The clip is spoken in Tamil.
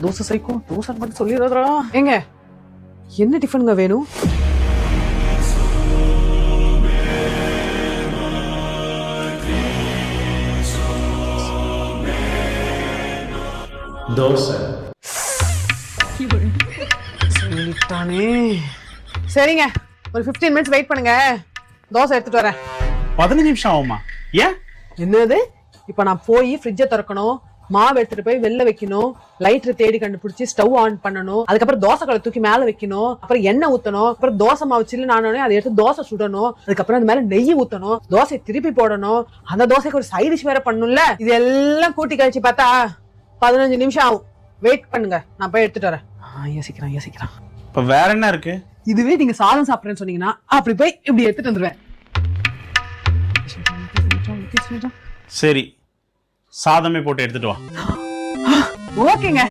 தோசை சைக்கும் தோசை மட்டும் சொல்லிடுறா. ஏங்க என்ன டிஃபனுங்க வேணும்? தோசை. சொல்லிட்டானே. சரிங்க, ஒரு 15 மினிட்ஸ் வெயிட் பண்ணுங்க, தோசை எடுத்துட்டு வரேன். 15 நிமிஷம் ஆகுமா? ஏன்? என்னது? இப்ப நான் போய் ஃப்ரிட்ஜை திறக்கணும், மாவு எடுத்துட்டு போய் வெளில வைக்கணும், லைட்டர் தேடி கண்டுபிடிச்சு ஸ்டவ் ஆன் பண்ணணும், அதுக்கப்புறம் தோசை கல்லை தூக்கி மேல வைக்கணும், அப்புறம் எண்ணெய் ஊத்தணும், அப்புறம் தோசை மாவு சில்லுன்னு ஆனோடனே அதை எடுத்து தோசை சுடணும், அதுக்கப்புறம் அது மேல நெய் ஊத்தணும், தோசை திருப்பி போடணும், அந்த தோசைக்கு ஒரு சைட் டிஷ் வேற பண்ணணும்ல. இது எல்லாம் கூட்டி கழிச்சு பார்த்தா 15 நிமிஷம் ஆகும். வெயிட் பண்ணுங்க, நான் போய் எடுத்துட்டு வரேன். யோசிக்கிறேன். இப்ப வேற என்ன இருக்கு? இதுவே நீங்க சாதம் சாப்பிடுறேன்னு சொன்னீங்கன்னா அப்படி போய் இப்படி எடுத்துட்டு வந்துருவேன். சரி, சாதமே போட்டு எடுத்துட்டு வா. ஓகேங்க.